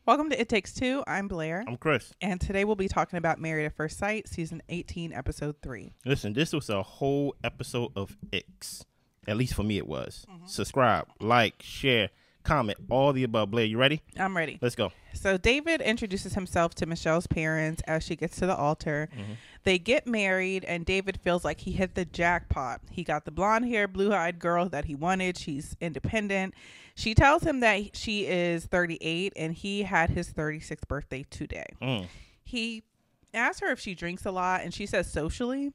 Welcome to It Takes Two. I'm Blair. I'm Chris. And today we'll be talking about Married at First Sight, Season 18, Episode 3. Listen, this was a whole episode of ICKS. At least for me it was. Subscribe, like, share, comment, all the above. Blair, you ready? I'm ready. Let's go. So David introduces himself to Michelle's parents as she gets to the altar. They get married, and David feels like he hit the jackpot. He got the blonde-haired, blue-eyed girl that he wanted. She's independent. She tells him that she is 38, and he had his 36th birthday today. He asks her if she drinks a lot, and she says socially.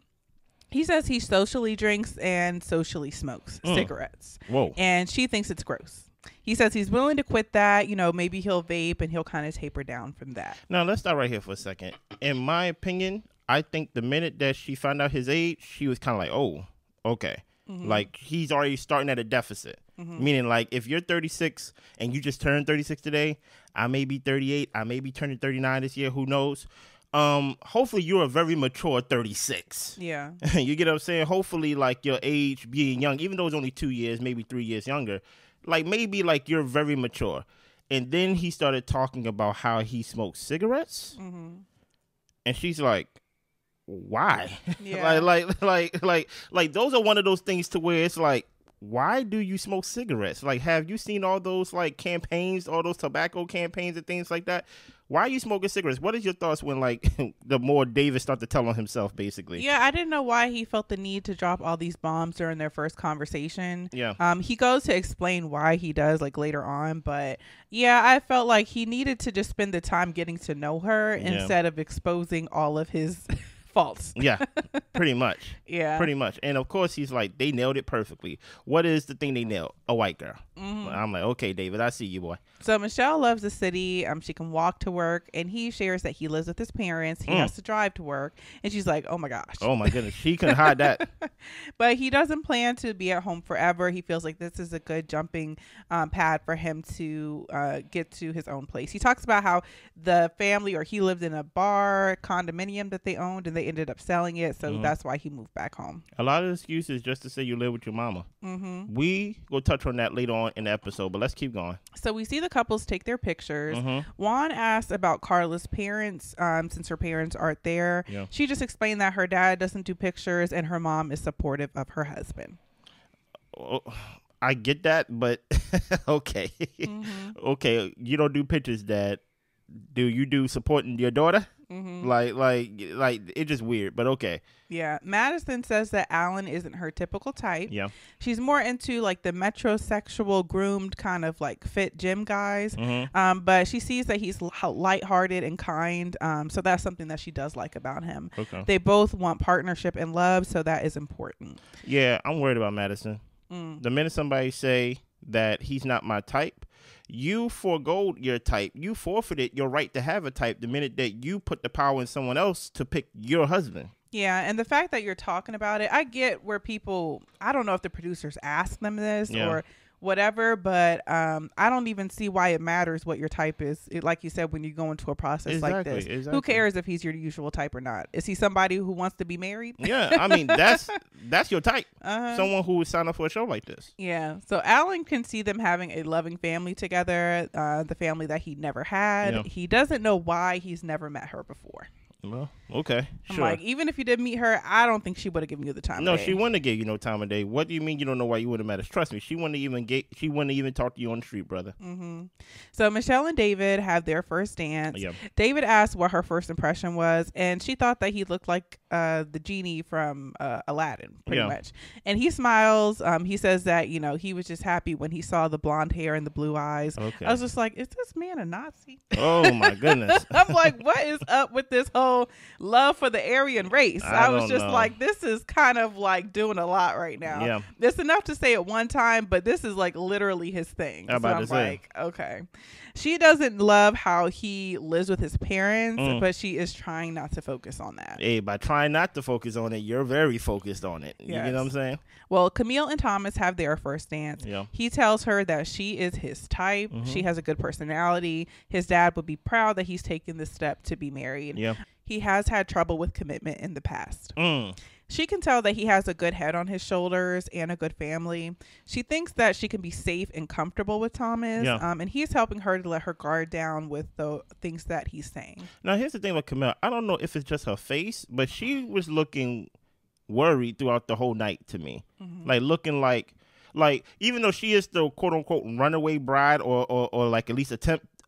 He says he socially drinks and socially smokes cigarettes. Whoa. And she thinks it's gross. He says he's willing to quit that. You know, maybe he'll vape and he'll kind of taper down from that. Now, let's stop right here for a second. In my opinion, I think the minute that she found out his age, she was kind of like, oh, okay. Like, he's already starting at a deficit. Meaning, like, if you're 36 and you just turned 36 today, I may be 38. I may be turning 39 this year. Who knows? Hopefully you're a very mature 36. Yeah. You get what I'm saying? Hopefully, like, your age being young, even though it's only 2 years, maybe 3 years younger, like, maybe, like, you're very mature. And then he started talking about how he smokes cigarettes. And she's like, why? Yeah. like those are one of those things to where it's like, why do you smoke cigarettes? Like, have you seen all those, like, campaigns, all those tobacco campaigns and things like that? Why are you smoking cigarettes? What is your thoughts when, like, the more David started to tell on himself, basically? Yeah, I didn't know why he felt the need to drop all these bombs during their first conversation. Yeah. He goes to explain why he does, like, later on. But, yeah, I felt like he needed to just spend the time getting to know her instead of exposing all of his faults. Yeah, pretty much. Yeah. Pretty much. And, of course, he's like, they nailed it perfectly. What is the thing they nailed? A white girl. I'm like, okay, David, I see you, boy. So Michelle loves the city. She can walk to work, and he shares that he lives with his parents. He has to drive to work, and she's like, "Oh my gosh." Oh my goodness, she couldn't hide that. But he doesn't plan to be at home forever. He feels like this is a good jumping pad for him to get to his own place. He talks about how the family, or he lived in a bar condominium that they owned, and they ended up selling it, so that's why he moved back home. A lot of excuses just to say you live with your mama. We will touch on that later on in the episode, but let's keep going. So we see the couples take their pictures. Juan asked about Carla's parents, since her parents aren't there. Yeah. She just explained that her dad doesn't do pictures and her mom is supportive of her husband. Oh, I get that, but okay. Okay, you don't do pictures, Dad. Do you do supporting your daughter? Like it's just weird, but okay. Yeah. Madison says that Alan isn't her typical type. Yeah. She's more into, like, the metrosexual, groomed kind of, like, fit gym guys. But she sees that he's lighthearted and kind. So that's something that she does like about him. Okay. They both want partnership and love, so that is important. Yeah, I'm worried about Madison. The minute somebody say that he's not my type, you forego your type. You forfeited your right to have a type the minute that you put the power in someone else to pick your husband. Yeah, and the fact that you're talking about it, I get where people, I don't know if the producers ask them this or whatever, but I don't even see why it matters what your type is. Like you said, when you go into a process like this, who cares if he's your usual type or not? Is he somebody who wants to be married? Yeah, I mean, that's your type. Someone who would sign up for a show like this. Yeah, so Alan can see them having a loving family together, the family that he never had. Yeah. He doesn't know why he's never met her before. Well, okay, I'm sure. like, even if you did meet her, I don't think she would have given you the time. No, of day. she wouldn't have gave you no time of day. What do you mean you don't know why you would have met us? Trust me, she wouldn't even talk to you on the street, brother. So Michelle and David have their first dance. Yep. David asked what her first impression was, and she thought that he looked like the genie from Aladdin, pretty much. And he smiles. He says that, you know, he was just happy when he saw the blonde hair and the blue eyes. Okay. I was just like, is this man a Nazi? Oh my goodness. I'm like, what is up with this whole love for the Aryan race? I was just like, this is kind of like doing a lot right now. Yeah. It's enough to say at one time, but this is like literally his thing. I'm about to say. Like, okay. She doesn't love how he lives with his parents, but she is trying not to focus on that. Hey, by trying not to focus on it, you're very focused on it. You know what I'm saying? Well, Camille and Thomas have their first dance. Yeah. He tells her that she is his type. She has a good personality. His dad would be proud that he's taken this step to be married. Yeah. He has had trouble with commitment in the past. She can tell that he has a good head on his shoulders and a good family. She thinks that she can be safe and comfortable with Thomas, and he's helping her to let her guard down with the things that he's saying. Now, here's the thing with Camille. I don't know if it's just her face, but she was looking worried throughout the whole night to me. Like, looking like even though she is the quote-unquote runaway bride or like at least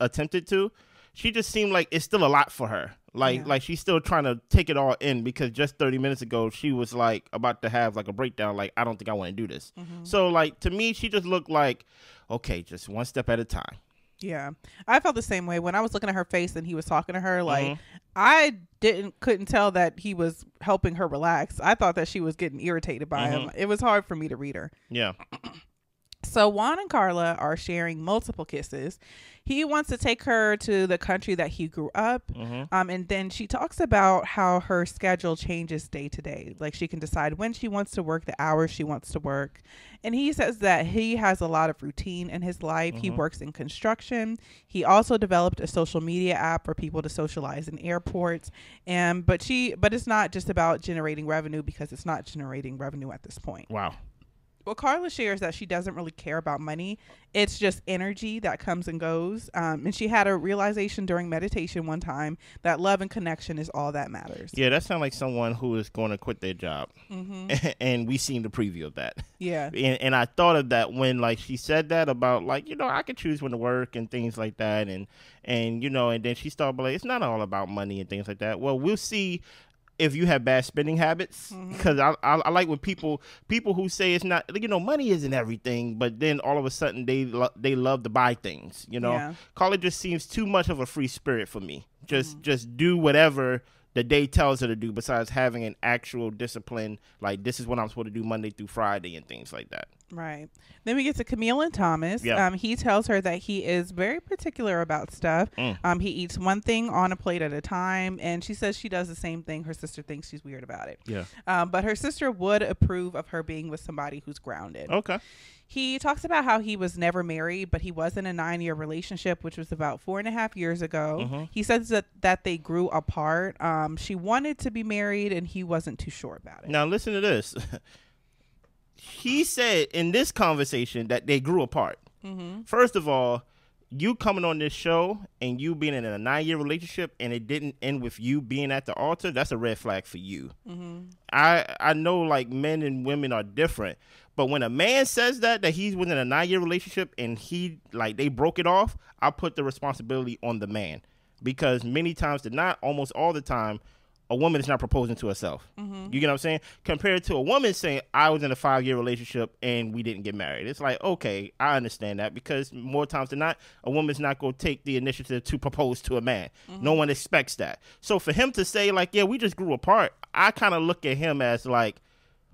attempted to, she just seemed like it's still a lot for her. Like she's still trying to take it all in, because just 30 minutes ago she was like about to have like a breakdown, like, I don't think I want to do this. So like, to me, she just looked like, okay, just one step at a time. Yeah, I felt the same way when I was looking at her face and he was talking to her. Like, I couldn't tell that he was helping her relax. I thought that she was getting irritated by him. It was hard for me to read her. Yeah. So Juan and Carla are sharing multiple kisses. He wants to take her to the country that he grew up. And then she talks about how her schedule changes day to day. Like, she can decide when she wants to work, the hours she wants to work. And he says that he has a lot of routine in his life. He works in construction. He also developed a social media app for people to socialize in airports. But it's not just about generating revenue, because it's not generating revenue at this point. Wow. Well, Carla shares that she doesn't really care about money. It's just energy that comes and goes. And she had a realization during meditation one time that love and connection is all that matters. Yeah, that sounds like someone who is going to quit their job. And we seen the preview of that. Yeah. And I thought of that when, like, she said that about, like, you know, I could choose when to work and things like that. And you know, and then she started like, it's not all about money and things like that. Well, we'll see if you have bad spending habits, because I like when people who say it's not, you know, money isn't everything, but then all of a sudden they love to buy things, you know. Yeah. Carla just seems too much of a free spirit for me. Just do whatever the day tells her to do, besides having an actual discipline, like, this is what I'm supposed to do Monday through Friday and things like that. Right. Then we get to Camille and Thomas. Yeah. He tells her that he is very particular about stuff. He eats one thing on a plate at a time, and she says she does the same thing. Her sister thinks she's weird about it. Yeah. But her sister would approve of her being with somebody who's grounded. Okay. He talks about how he was never married, but he was in a 9-year relationship, which was about 4.5 years ago. He says that they grew apart. She wanted to be married, and he wasn't too sure about it. Now, listen to this. He said in this conversation that they grew apart. First of all, you coming on this show and you being in a 9-year relationship and it didn't end with you being at the altar, that's a red flag for you. I know, like, men and women are different, but when a man says that he's within a 9-year relationship and they broke it off, I put the responsibility on the man, because many times, almost all the time, a woman is not proposing to herself. You get what I'm saying? Compared to a woman saying, I was in a 5-year relationship and we didn't get married. It's like, okay, I understand that, because more times than not, a woman's not going to take the initiative to propose to a man. No one expects that. So for him to say, like, yeah, we just grew apart, I kind of look at him as like,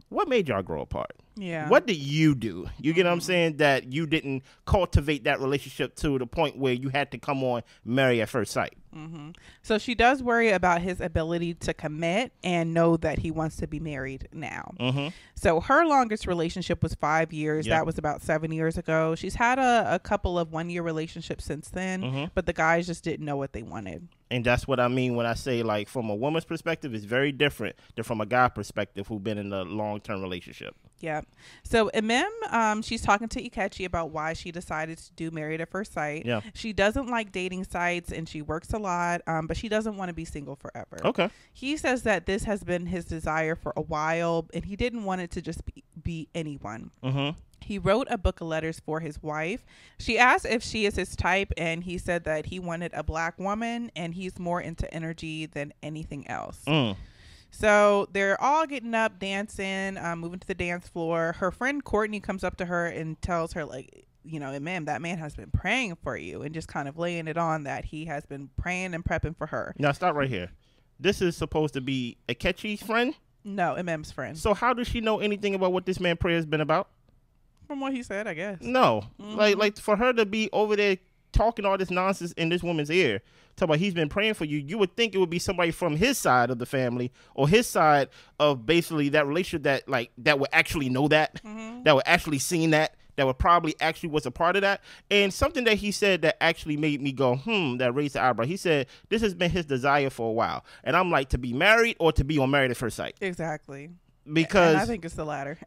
what made y'all grow apart? Yeah. What did you do? You get what I'm saying? That you didn't cultivate that relationship to the point where you had to come on marry at first sight. So she does worry about his ability to commit and know that he wants to be married now. So her longest relationship was 5 years. That was about 7 years ago. She's had a couple of 1-year relationships since then, but the guys just didn't know what they wanted. And that's what I mean when I say, like, from a woman's perspective, it's very different than from a guy perspective who's been in a long-term relationship. Yeah. So Emem, she's talking to ICKS about why she decided to do Married at First Sight. Yeah. She doesn't like dating sites and she works a lot, but she doesn't want to be single forever. Okay. He says that this has been his desire for a while and he didn't want it to just be anyone. He wrote a book of letters for his wife. She asked if she is his type, and he said that he wanted a black woman and he's more into energy than anything else. So they're all getting up, dancing, moving to the dance floor. Her friend Courtney comes up to her and tells her, like, you know, ma'am, that man has been praying for you, and just kind of laying it on that he has been praying and prepping for her. Now, stop right here. This is supposed to be ICKS's friend? No, Emem's friend. So how does she know anything about what this man prayer has been about? From what he said, I guess. No. Like for her to be over there talking all this nonsense in this woman's ear, talking about he's been praying for you, you would think it would be somebody from his side of the family or his side of basically that relationship that would actually know that, that would actually seen that would probably actually was a part of that. And something that he said that actually made me go, that raised the eyebrow. He said this has been his desire for a while. And I'm like, to be married or to be on Married at First Sight? Exactly. because and I think it's the latter.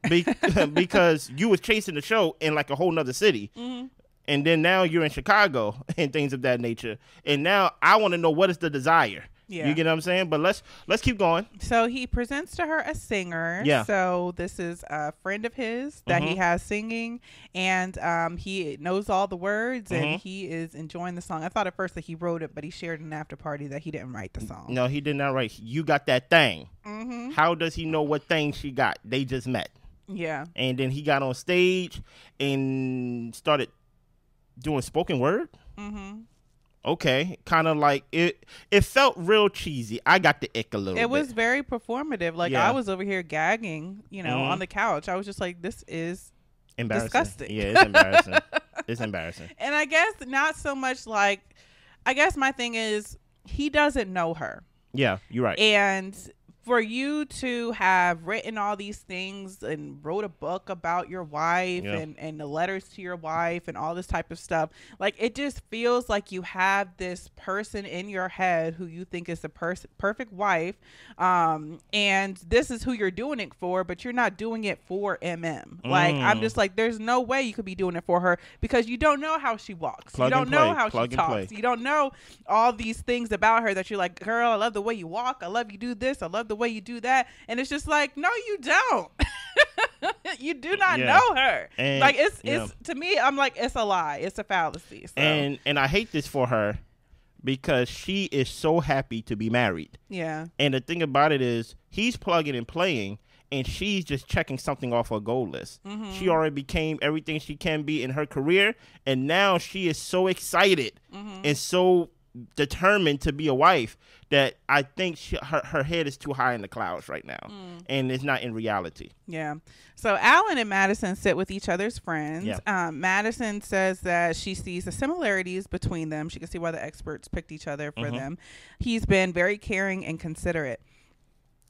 because you was chasing the show in like a whole nother city. Mm-hmm. And then now you're in Chicago and things of that nature. And now I want to know what is the desire. Yeah. You get what I'm saying? But let's keep going. So he presents to her a singer. Yeah. So this is a friend of his that he has singing, and he knows all the words, and he is enjoying the song. I thought at first that he wrote it, but he shared in an after party that he didn't write the song. No, he did not write. You got that thing. How does he know what thing she got? They just met. Yeah. And then he got on stage and started doing spoken word. Okay, kind of like it felt real cheesy. I got the ick a little bit. It was very performative. Like, I was over here gagging, on the couch. I was just like, this is embarrassing. Disgusting. Yeah, it's embarrassing. It's embarrassing. And I guess not so much like, I guess my thing is he doesn't know her. Yeah, you're right. And for you to have written all these things and wrote a book about your wife and the letters to your wife and all this type of stuff, like, it just feels like you have this person in your head who you think is the perfect wife, and this is who you're doing it for, but you're not doing it for Like, I'm just like, there's no way you could be doing it for her, because you don't know how she walks. You don't know how she talks. You don't know all these things about her that you're like, girl, I love the way you walk. I love you do this. I love the way you do that. And it's just like, no, you don't. You do not know her. And like, it's to me, I'm like, it's a lie. It's a fallacy. So. And I hate this for her because she is so happy to be married. Yeah. And the thing about it is, he's plugging and playing, and she's just checking something off her goal list. She already became everything she can be in her career, and now she is so excited and so determined to be a wife that I think her head is too high in the clouds right now, and it's not in reality. Yeah. So Alan and Madison sit with each other's friends. Yeah. Madison says that she sees the similarities between them. She can see why the experts picked each other for them. He's been very caring and considerate.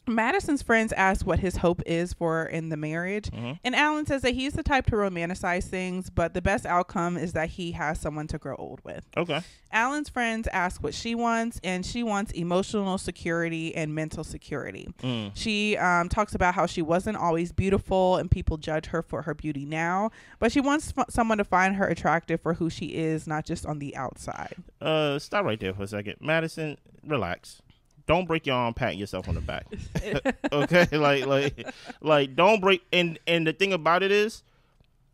Madison's friends ask what his hope is for in the marriage, and Alan says that he's the type to romanticize things, but the best outcome is that he has someone to grow old with. Okay. Alan's friends ask what she wants, and she wants emotional security and mental security. She talks about how she wasn't always beautiful and people judge her for her beauty now, but she wants someone to find her attractive for who she is, not just on the outside. Stop right there for a second. Madison, relax. Don't break your arm patting yourself on the back. Okay? Like don't break. And the thing about it is,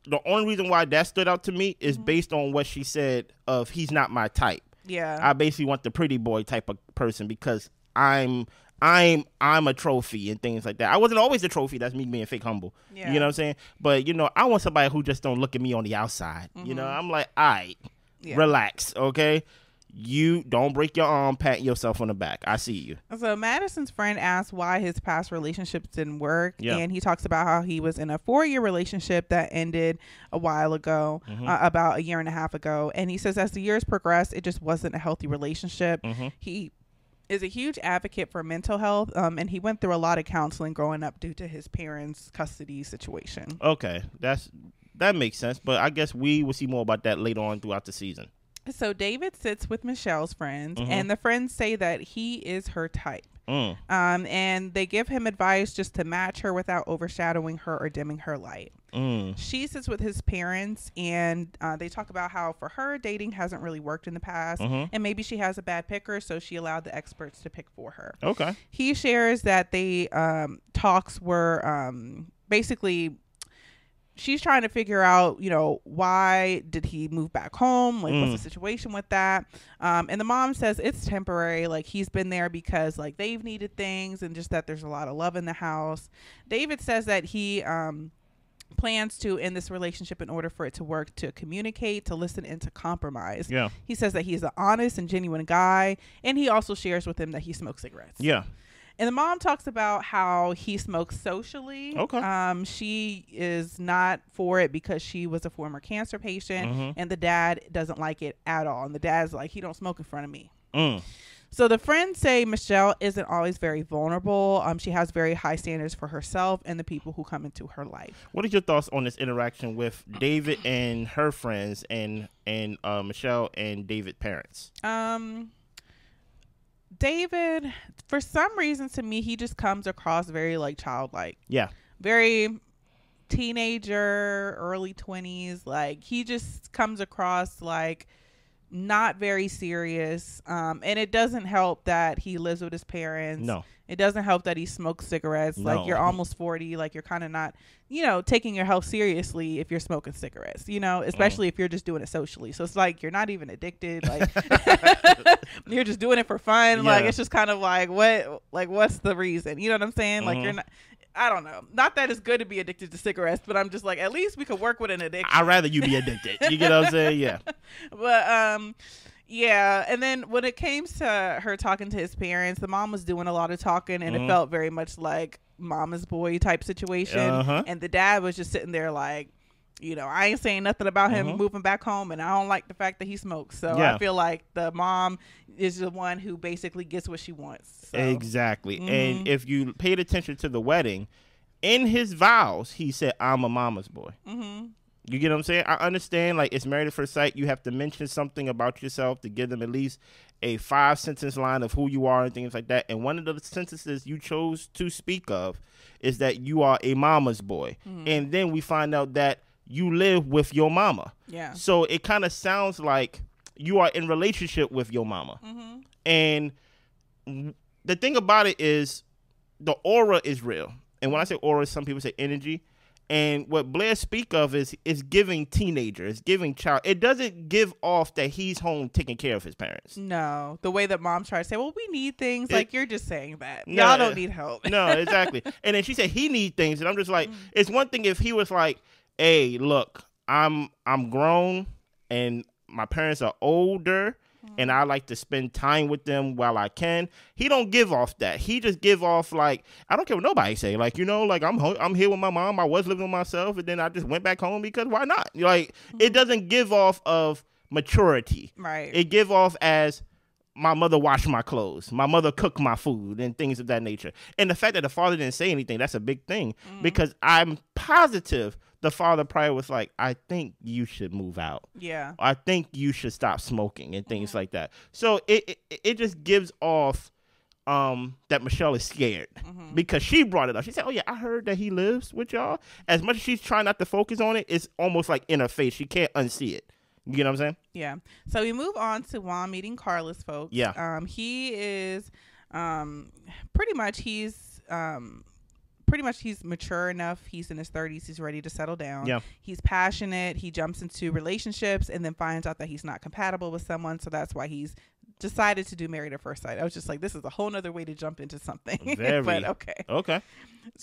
the only reason why that stood out to me is based on what she said of he's not my type. Yeah. I basically want the pretty boy type of person because I'm a trophy and things like that. I wasn't always a trophy. That's me being fake humble. Yeah. You know what I'm saying? But, I want somebody who just don't look at me on the outside. I'm like, all right, relax, okay? You don't break your arm patting yourself on the back. I see you. So Madison's friend asked why his past relationships didn't work. Yeah. And he talks about how he was in a 4-year relationship that ended a while ago, about a year and a half ago. And he says as the years progressed, it just wasn't a healthy relationship. He is a huge advocate for mental health, and he went through a lot of counseling growing up due to his parents' custody situation. Okay, that makes sense. But I guess we will see more about that later on throughout the season. So David sits with Michelle's friends, and the friends say that he is her type. And they give him advice just to match her without overshadowing her or dimming her light. She sits with his parents, and they talk about how for her, dating hasn't really worked in the past, and maybe she has a bad picker, so she allowed the experts to pick for her. Okay. He shares that they talks were basically... She's trying to figure out, why did he move back home? Like, what's the situation with that? And the mom says it's temporary. Like, he's been there because, like, they've needed things and just that there's a lot of love in the house. David says that he plans to end this relationship in order for it to work, to communicate, to listen, and to compromise. Yeah. He says that he's an honest and genuine guy, and he also shares with him that he smokes cigarettes. Yeah. And the mom talks about how he smokes socially. Okay. She is not for it because she was a former cancer patient, and the dad doesn't like it at all. And the dad's like, he don't smoke in front of me. So the friends say Michelle isn't always very vulnerable. She has very high standards for herself and the people who come into her life. What are your thoughts on this interaction with David and her friends and Michelle and David's parents? David, for some reason, to me, he just comes across very like childlike. Yeah. Very teenager, early 20s. Like he just comes across like not very serious. And it doesn't help that he lives with his parents. No. It doesn't help that he smokes cigarettes. No. Like you're almost 40. Like you're kind of not, taking your health seriously if you're smoking cigarettes, especially if you're just doing it socially. So it's like you're not even addicted. Like you're just doing it for fun. Yeah. Like it's just kind of like what's the reason? You know what I'm saying? Like you're not. I don't know. Not that it's good to be addicted to cigarettes, but I'm just like, at least we could work with an addiction. I'd rather you be addicted. You get what I'm saying? Yeah. But yeah. And then when it came to her talking to his parents, the mom was doing a lot of talking, and it felt very much like mama's boy type situation. And the dad was just sitting there like, I ain't saying nothing about him moving back home, and I don't like the fact that he smokes. So I feel like the mom is the one who basically gets what she wants. So. Exactly. And if you paid attention to the wedding, in his vows, he said, I'm a mama's boy. You get what I'm saying? I understand, like, it's married at first sight. You have to mention something about yourself to give them at least a 5-sentence line of who you are and things like that. And one of the sentences you chose to speak of is that you are a mama's boy. And then we find out that you live with your mama. Yeah. So it kind of sounds like you are in relationship with your mama. And the thing about it is the aura is real. And when I say aura, some people say energy. And what Blair speak of is giving teenager, it's giving child. It doesn't give off that he's home taking care of his parents. No, the way that moms try to say, well, we need things. Like you're just saying that. No, y'all don't need help. No, exactly. And then she said he need things. And I'm just like, it's one thing if he was like, hey, look, I'm grown and my parents are older and I like to spend time with them while I can. He don't give off that. He just give off like, I don't care what nobody say. Like, like I'm here with my mom. I was living with myself and then I just went back home because why not? Like, it doesn't give off of maturity. Right. It give off as my mother washed my clothes. My mother cooked my food and things of that nature. And the fact that the father didn't say anything, that's a big thing because I'm positive the father probably was like, I think you should move out. Yeah. I think you should stop smoking and things like that. So it just gives off that Michelle is scared because she brought it up. She said, oh, yeah, I heard that he lives with y'all. As much as she's trying not to focus on it, it's almost like in her face. She can't unsee it. You get what I'm saying? Yeah. So we move on to Juan meeting Carla's folks. Yeah. He is pretty much he's mature enough. He's in his 30s. He's ready to settle down. Yeah. He's passionate. He jumps into relationships and then finds out that he's not compatible with someone. So that's why he's decided to do Married at First Sight. I was just like, this is a whole nother way to jump into something. But okay.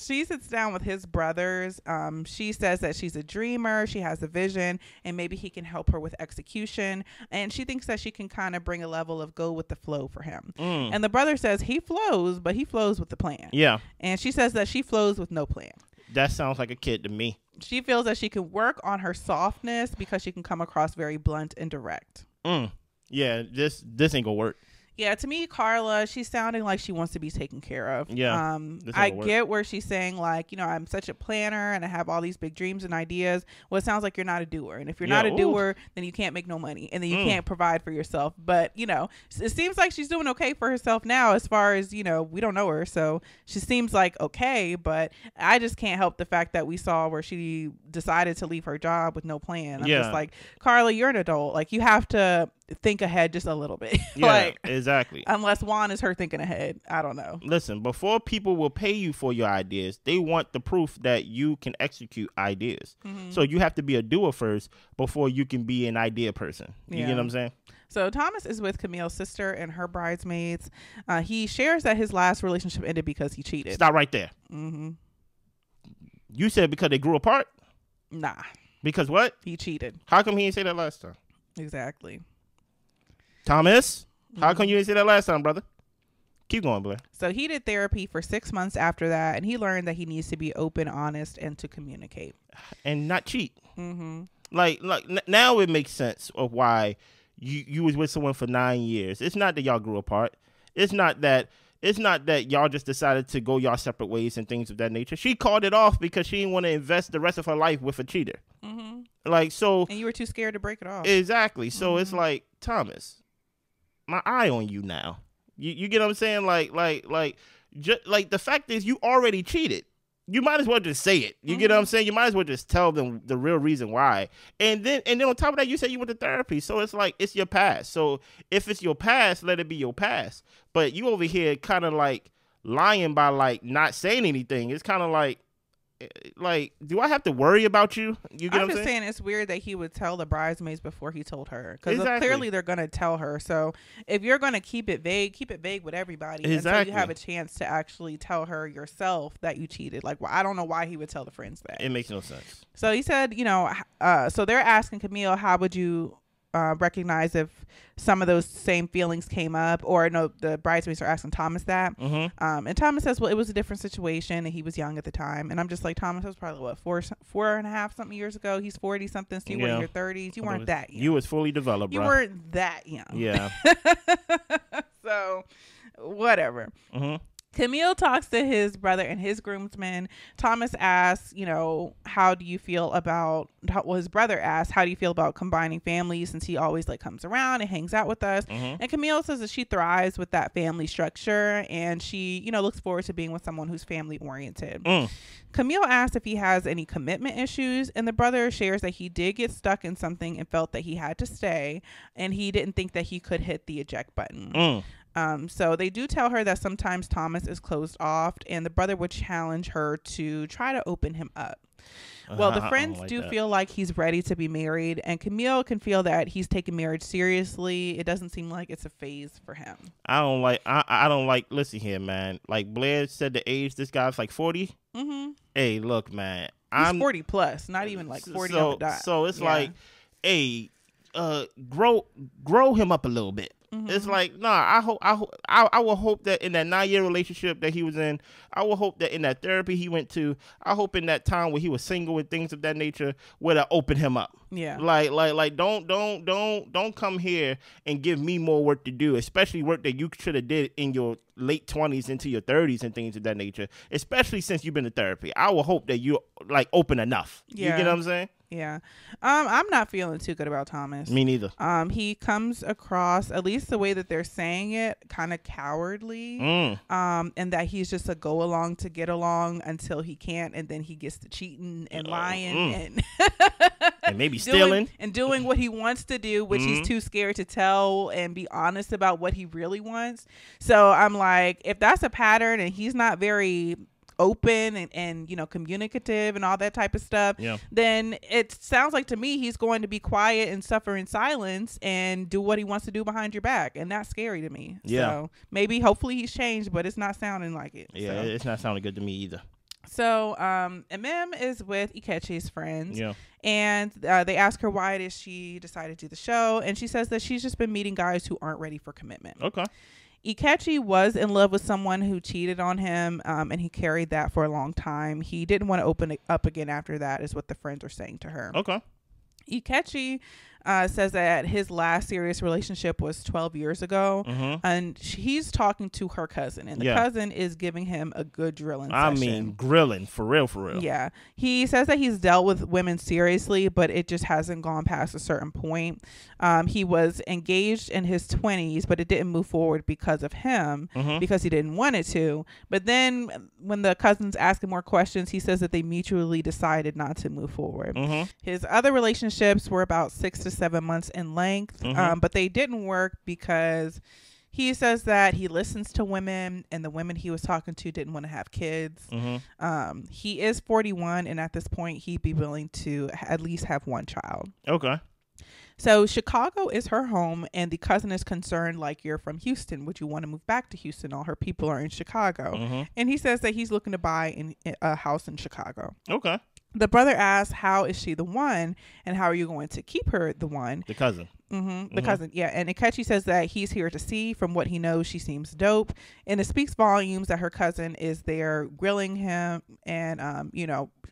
She sits down with his brothers. She says that she's a dreamer. She has a vision and maybe he can help her with execution. And she thinks that she can kind of bring a level of go with the flow for him. And the brother says he flows, but he flows with the plan. Yeah. And she says that she flows with no plan. That sounds like a kid to me. She feels that she can work on her softness because she can come across very blunt and direct. Yeah, this ain't gonna work. Yeah, to me, Carla, she's sounding like she wants to be taken care of. Yeah. I get where she's saying, like, I'm such a planner and I have all these big dreams and ideas. Well, it sounds like you're not a doer. And if you're not a doer, then you can't make no money. And then you can't provide for yourself. But, it seems like she's doing okay for herself now as far as, we don't know her. So she seems like okay. But I just can't help the fact that we saw where she decided to leave her job with no plan. I'm just like, Carla, you're an adult. Like, you have to think ahead just a little bit. Yeah, exactly. Unless Juan is her thinking ahead. I don't know. Listen, before people will pay you for your ideas, they want the proof that you can execute ideas. So you have to be a doer first before you can be an idea person. You get what I'm saying? So Thomas is with Camille's sister and her bridesmaids. He shares that his last relationship ended because he cheated. Stop right there. You said because they grew apart? Nah. Because what? He cheated. How come he didn't say that last time? Exactly. Thomas, how come you didn't say that last time, brother? Keep going, Blair. So he did therapy for 6 months after that, and he learned that he needs to be open, honest, and to communicate. And not cheat. Like now it makes sense of why you was with someone for 9 years. It's not that y'all grew apart. It's not that y'all just decided to go y'all separate ways and things of that nature. She called it off because she didn't want to invest the rest of her life with a cheater. Like, so. And you were too scared to break it off. Exactly. So it's like, Thomas, my eye on you now. You get what I'm saying? Like the fact is you already cheated. You might as well just say it. You get what I'm saying? You might as well just tell them the real reason why. And then on top of that, you say you went to therapy. So it's like, it's your past. So if it's your past, let it be your past. But you over here kind of like lying by like not saying anything. It's kind of like, do I have to worry about you? You get I'm what I'm just saying? saying it's weird that he would tell the bridesmaids before he told her, because Exactly. clearly they're going to tell her. So if you're going to keep it vague with everybody until you have a chance to actually tell her yourself that you cheated. Like, well, I don't know why he would tell the friends that. It makes no sense. So he said, so they're asking Camille, how would you recognize if some of those same feelings came up, or no, the bridesmaids are asking Thomas that. And Thomas says, well, it was a different situation and he was young at the time. And I'm just like, Thomas was probably what, four and a half something years ago. He's 40 something, so you were in your 30s. You weren't that young. You was fully developed, bro. You weren't that young. Yeah. So whatever. Camille talks to his brother and his groomsmen. Thomas asks, how do you feel about, his brother asks, how do you feel about combining families, since he always like comes around and hangs out with us. And Camille says that she thrives with that family structure, and she, looks forward to being with someone who's family oriented. Camille asks if he has any commitment issues, and the brother shares that he did get stuck in something and felt that he had to stay, and he didn't think that he could hit the eject button. So they do tell her that sometimes Thomas is closed off, and the brother would challenge her to try to open him up. Well, the friends feel like he's ready to be married, and Camille can feel that he's taking marriage seriously. It doesn't seem like it's a phase for him. I don't like, listen here, man. Like Blair said, the age, this guy's like 40. Hey, look, man. He's 40 plus, not even like 40 on the dot. So it's like, hey, grow him up a little bit. It's like, I will hope that in that 9-year relationship that he was in, I will hope that in that therapy he went to, I hope in that time where he was single and things of that nature, where to open him up. Yeah. Like don't come here and give me more work to do, especially work that you should have did in your late 20s into your 30s and things of that nature, especially since you've been to therapy. I will hope that you're like open enough. Yeah. You get what I'm saying? Yeah. I'm not feeling too good about Thomas. Me neither. He comes across, at least the way that they're saying it, kind of cowardly. And that he's just a go along to get along until he can't, and then he gets to cheating and lying and maybe stealing and doing what he wants to do, which he's too scared to tell and be honest about what he really wants. So I'm like, if that's a pattern and he's not very open and communicative and all that type of stuff, then it sounds like to me he's going to be quiet and suffer in silence and do what he wants to do behind your back, and that's scary to me. So maybe hopefully he's changed, but it's not sounding like it. It's not sounding good to me either. So Emem is with ICKS's friends, and they ask her why it is she decided to do the show, and she says that she's just been meeting guys who aren't ready for commitment. Okay. ICKS was in love with someone who cheated on him, and he carried that for a long time. He didn't want to open it up again after that, is what the friends are saying to her. Okay. ICKS says that his last serious relationship was 12 years ago, and he's talking to her cousin, and the cousin is giving him a good drilling session. I mean, grilling, for real. Yeah. He says that he's dealt with women seriously, but it just hasn't gone past a certain point. He was engaged in his 20s, but it didn't move forward because of him, because he didn't want it to. But then when the cousin's asking more questions, he says that they mutually decided not to move forward. His other relationships were about 6 to 7 months in length, but they didn't work because he says that he listens to women, and the women he was talking to didn't want to have kids. He is 41, and at this point he'd be willing to at least have one child. Okay. So Chicago is her home, and the cousin is concerned, like, you're from Houston. Would you want to move back to Houston? All her people are in Chicago. And he says that he's looking to buy a house in Chicago. Okay. The brother asks, how is she the one, and how are you going to keep her the one? The cousin. The cousin, yeah. And ICKS says that he's here to see. From what he knows, she seems dope. And it speaks volumes that her cousin is there grilling him, and,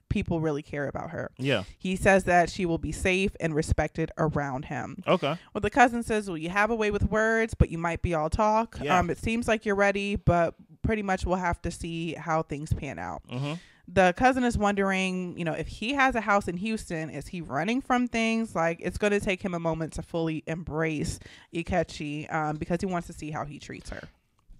people really care about her. Yeah. He says that she will be safe and respected around him. Okay. Well, the cousin says, well, you have a way with words, but you might be all talk. Yeah. It seems like you're ready, but pretty much we'll have to see how things pan out. The cousin is wondering, if he has a house in Houston, is he running from things? Like, it's going to take him a moment to fully embrace ICKS, because he wants to see how he treats her.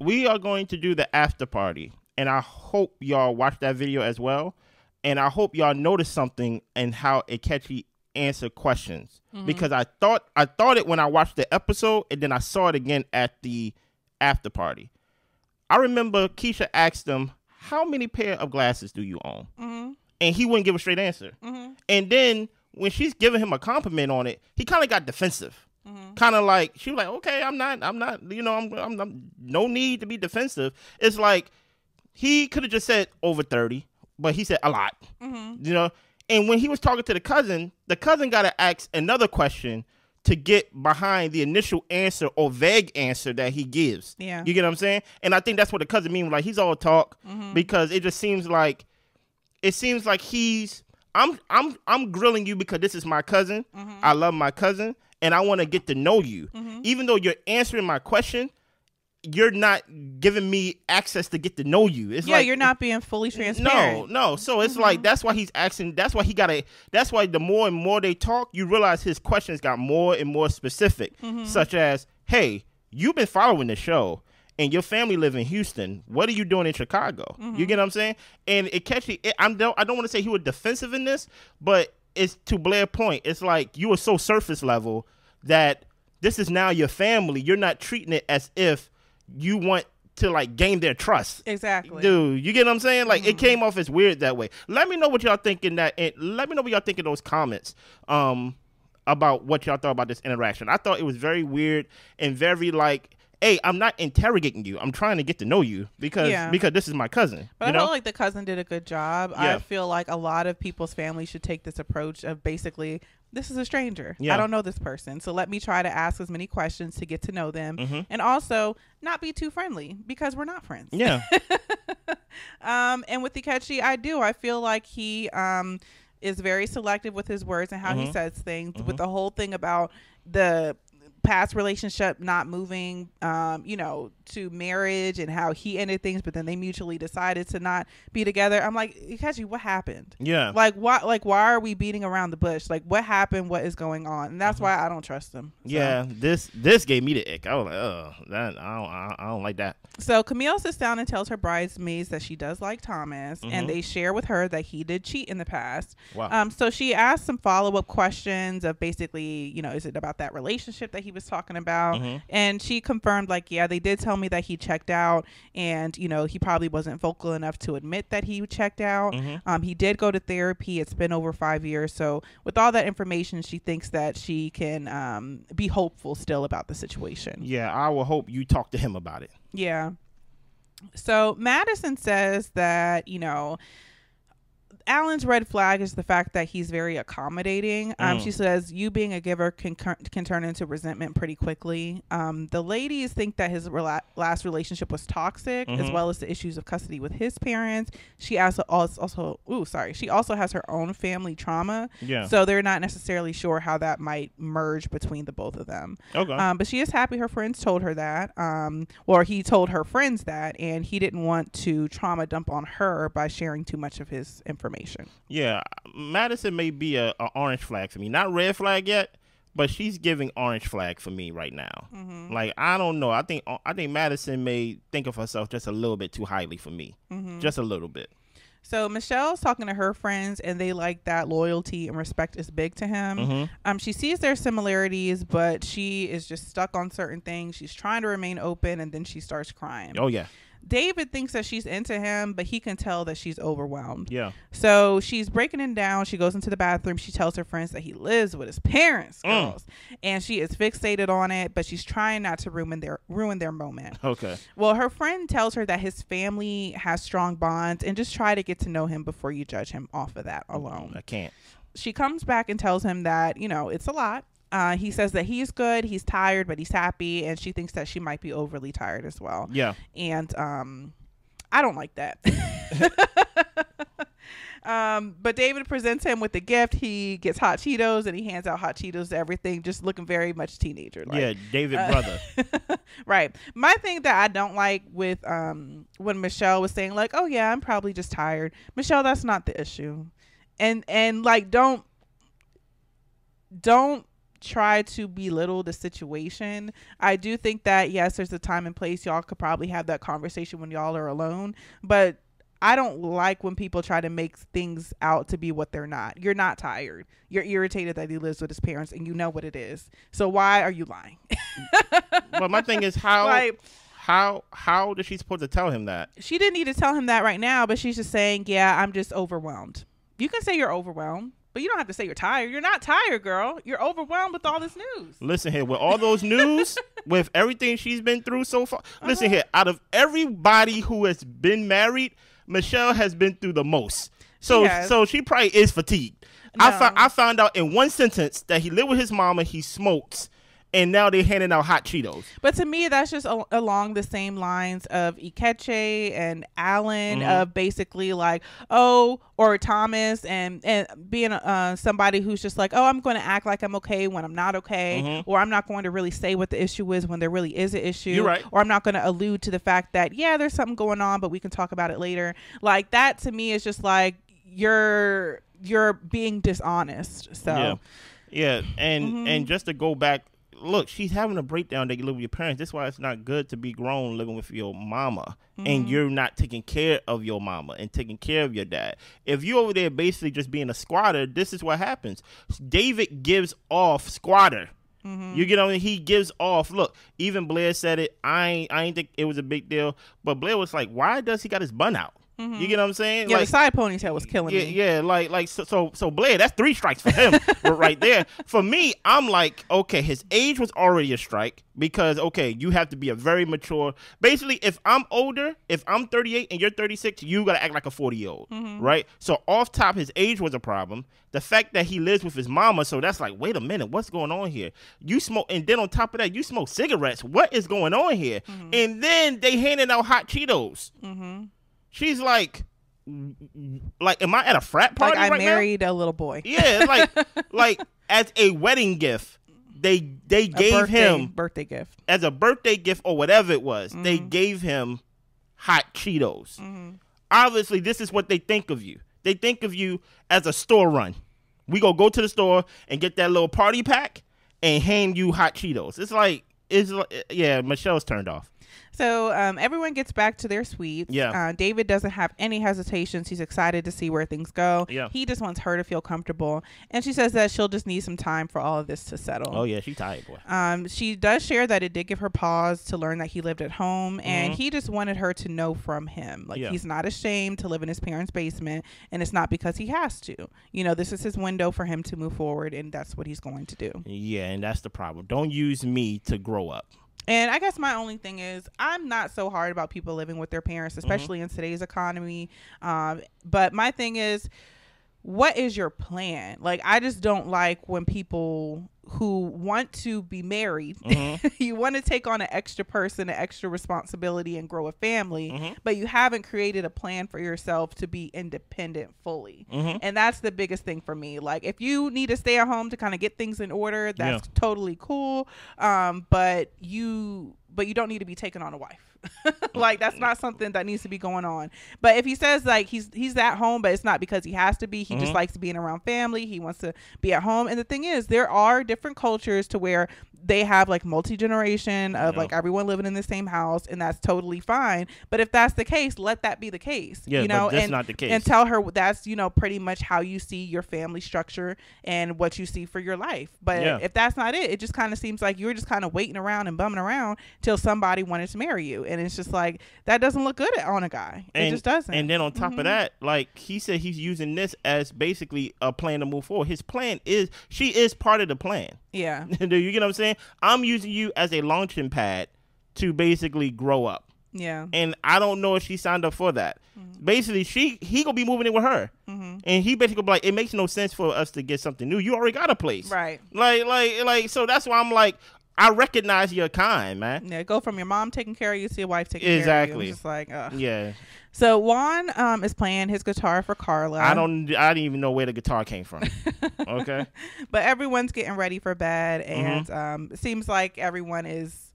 we are going to do the after party, and I hope y'all watch that video as well. And I hope y'all notice something in how ICKS answer questions, because I thought it when I watched the episode, and then I saw it again at the after party. I remember Keisha asked him, "How many pair of glasses do you own?" And he wouldn't give a straight answer. And then when she's giving him a compliment on it, he kind of got defensive. Kind of like, she was like, "Okay, I'm not, you know, I'm no need to be defensive." It's like he could have just said over 30, but he said a lot. You know. And when he was talking to the cousin got to ask another question to get behind the initial answer or vague answer that he gives. Yeah. You get what I'm saying? And I think that's what the cousin means. Like, he's all talk because it just seems like he's, I'm grilling you because this is my cousin. I love my cousin and I want to get to know you. Even though you're answering my question, you're not giving me access to get to know you. It's like, you're not being fully transparent. No. So it's like, that's why he's asking. That's why that's why the more and more they talk, you realize his questions got more and more specific, such as, "Hey, you've been following the show and your family live in Houston. What are you doing in Chicago?" You get what I'm saying? And I don't want to say he was defensive in this, but it's to Blair's point. It's like, you were so surface level that this is now your family. You're not treating it as if you want to like gain their trust. Exactly. Dude, you get what I'm saying? Like, it came off as weird that way. Let me know what y'all think in that, and let me know what y'all think in those comments about what y'all thought about this interaction. I thought it was very weird and very like, hey, I'm not interrogating you. I'm trying to get to know you because this is my cousin. But I feel like the cousin did a good job. Yeah. I feel like a lot of people's families should take this approach of basically, this is a stranger. Yeah. I don't know this person. So let me try to ask as many questions to get to know them. And also not be too friendly because we're not friends. Yeah. And with ICKS, I feel like he is very selective with his words and how he says things. With the whole thing about the past relationship not moving to marriage and how he ended things, but then they mutually decided to not be together. I'm like, ICKS, what happened? Yeah. Like, why are we beating around the bush? Like, what happened? What is going on? And that's why I don't trust him. So. Yeah, this gave me the ick. I was like, oh, that I don't like that. So Camille sits down and tells her bridesmaids that she does like Thomas, and they share with her that he did cheat in the past. Wow. So she asked some follow-up questions of basically, is it about that relationship that he was talking about? And she confirmed, like, yeah, they did tell me that he checked out, and he probably wasn't vocal enough to admit that he checked out. He did go to therapy. It's been over 5 years. So with all that information, she thinks that she can be hopeful still about the situation. Yeah, I will hope you talk to him about it. Yeah. So Madison says that, Alan's red flag is the fact that he's very accommodating. She says you being a giver can turn into resentment pretty quickly. The ladies think that his last relationship was toxic, as well as the issues of custody with his parents. She she also has her own family trauma. Yeah. So they're not necessarily sure how that might merge between the both of them. Okay. But she is happy her friends told her that, or he told her friends that, and he didn't want to trauma dump on her by sharing too much of his information. Yeah, Madison may be a orange flag for me. Not red flag yet, but she's giving orange flag for me right now. Like, I don't know. I think Madison may think of herself just a little bit too highly for me. Just a little bit. So Michelle's talking to her friends, and they like that loyalty and respect is big to him. She sees their similarities, but she is just stuck on certain things. She's trying to remain open, and then she starts crying. Oh, yeah. David thinks that she's into him, but he can tell that she's overwhelmed. Yeah. So she's breaking him down. She goes into the bathroom. She tells her friends that he lives with his parents, girls. And she is fixated on it, but she's trying not to ruin their moment. Okay. Well, her friend tells her that his family has strong bonds, and just try to get to know him before you judge him off of that alone. I can't. She comes back and tells him that, it's a lot. He says that he's good, he's tired, but he's happy, and she thinks that she might be overly tired as well. Yeah. And I don't like that. But David presents him with a gift. He gets hot Cheetos, and he hands out hot Cheetos to everything, just looking very much teenager. Yeah, David brother. Right. My thing that I don't like with when Michelle was saying, like, oh yeah, I'm probably just tired. Michelle, that's not the issue. And like, don't try to belittle the situation. I do think that, yes, there's a time and place. Y'all could probably have that conversation when y'all are alone, but I don't like when people try to make things out to be what they're not. You're not tired. You're irritated that he lives with his parents, and you know what it is. So why are you lying? But my thing is, how is she supposed to tell him that? She didn't need to tell him that right now, but she's just saying, yeah, I'm just overwhelmed. You can say you're overwhelmed, but you don't have to say you're tired. You're not tired, girl. You're overwhelmed with all this news. Listen here, with all those news, with everything she's been through so far. Listen here, out of everybody who has been married, Michelle has been through the most. So she probably is fatigued. No. I found out in one sentence that he lived with his mama, he smokes, and now they're handing out hot Cheetos. But to me, that's just along the same lines of ICKS and Alan, of basically like, or Thomas, and being somebody who's just like, I'm going to act like I'm okay when I'm not okay, or I'm not going to really say what the issue is when there really is an issue. You're right. Or I'm not going to allude to the fact that, yeah, there's something going on, but we can talk about it later. Like, that to me is just like, you're being dishonest. So yeah, and just to go back, look, she's having a breakdown that you live with your parents. That's why it's not good to be grown living with your mama and you're not taking care of your mama and taking care of your dad. If you're over there basically just being a squatter, this is what happens. David gives off squatter. You get on, he gives off. Look, even Blair said it. I ain't think it was a big deal, but Blair was like, why does he got his bun out? You get what I'm saying? Yeah, like, the side ponytail was killing me. Yeah, so Blair, that's 3 strikes for him right there. For me, I'm like, okay, his age was already a strike because, okay, you have to be a very mature. Basically, if I'm older, if I'm 38 and you're 36, you got to act like a 40-year-old, right? So off top, his age was a problem. The fact that he lives with his mama, so that's like, wait a minute, what's going on here? You smoke, and then on top of that, you smoke cigarettes. What is going on here? And then they handing out hot Cheetos. She's like, am I at a frat party? Like I right married now? A little boy. Yeah, like as a wedding gift, they gave him birthday gift as a birthday gift or whatever it was. They gave him hot Cheetos. Obviously, this is what they think of you. They think of you as a store run. We go to the store and get that little party pack and hand you hot Cheetos. It's like yeah, Michelle's turned off. So everyone gets back to their suites. Yeah. David doesn't have any hesitations. He's excited to see where things go. Yeah. He just wants her to feel comfortable. And she says that she'll just need some time for all of this to settle. Oh, yeah. She's tired, boy. She does share that it did give her pause to learn that he lived at home. And he just wanted her to know from him. Like, he's not ashamed to live in his parents' basement. And it's not because he has to. You know, this is his window for him to move forward. And that's what he's going to do. Yeah, and that's the problem. Don't use me to grow up. And I guess my only thing is I'm not so hard about people living with their parents, especially in today's economy. But my thing is, what is your plan? Like, I just don't like when people who want to be married, you want to take on an extra person, an extra responsibility and grow a family, but you haven't created a plan for yourself to be independent fully. And that's the biggest thing for me. Like, if you need to stay at home to kind of get things in order, that's totally cool. But you don't need to be taking on a wife. Like, that's not something that needs to be going on. But if he says like he's at home, but it's not because he has to be, he just likes being around family, he wants to be at home. And the thing is, there are different cultures to where they have like multi-generation of like everyone living in the same house, and that's totally fine. But if that's the case, let that be the case. Yeah, you know, but that's not the case. And tell her that's, you know, pretty much how you see your family structure and what you see for your life. But if that's not it, it just kind of seems like you're just kind of waiting around and bumming around till somebody wanted to marry you. And it's just like, that doesn't look good on a guy. It just doesn't. And then on top of that, like he said, he's using this as basically a plan to move forward. His plan is, she is part of the plan. Yeah. Do you get what I'm saying? I'm using you as a launching pad to basically grow up. Yeah. And I don't know if she signed up for that. Basically, he gonna be moving in with her. And he basically be like, it makes no sense for us to get something new. You already got a place. Right. Like, so that's why I'm like, I recognize your kind, man. Yeah, go from your mom taking care of you to your wife taking care of you. It's just like, yeah. So Juan is playing his guitar for Carla. I didn't even know where the guitar came from. Okay. But everyone's getting ready for bed, and it seems like everyone is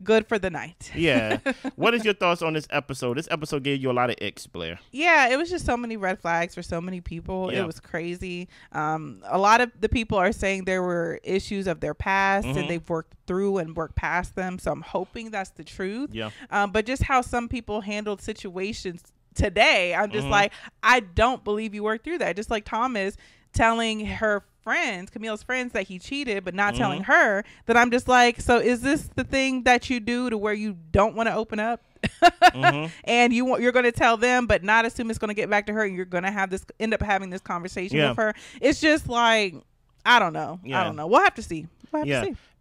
good for the night. Yeah. What is your thoughts on this episode? This episode gave you a lot of icks, Blair. Yeah, it was just so many red flags for so many people. Yeah. It was crazy. A lot of the people are saying there were issues of their past and they've worked through and worked past them. So I'm hoping that's the truth. Yeah. But just how some people handled situations today, I'm just like, I don't believe you worked through that. Just like Thomas telling her friends, Camille's friends, that he cheated, but not telling her, that I'm just like, so is this the thing that you do to where you don't want to open up? And you're going to tell them, but not assume it's going to get back to her, and you're going to end up having this conversation with her. It's just like, I don't know. I don't know. We'll have to see.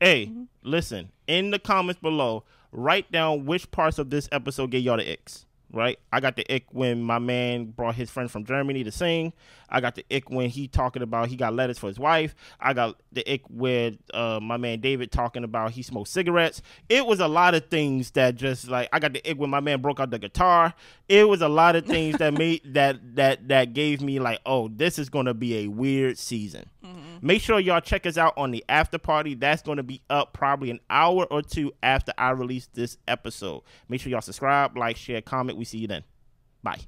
Hey, listen, in the comments below, write down which parts of this episode gave y'all the icks. Right, I got the ick when my man brought his friend from Germany to sing. I got the ick when he talking about he got letters for his wife. I got the ick with my man David talking about he smoked cigarettes. It was a lot of things that just like, I got the ick when my man broke out the guitar. It was a lot of things that made that gave me like, oh, this is gonna be a weird season. Make sure y'all check us out on the after party. That's going to be up probably an hour or two after I release this episode. Make sure y'all subscribe, like, share, comment. We see you then. Bye.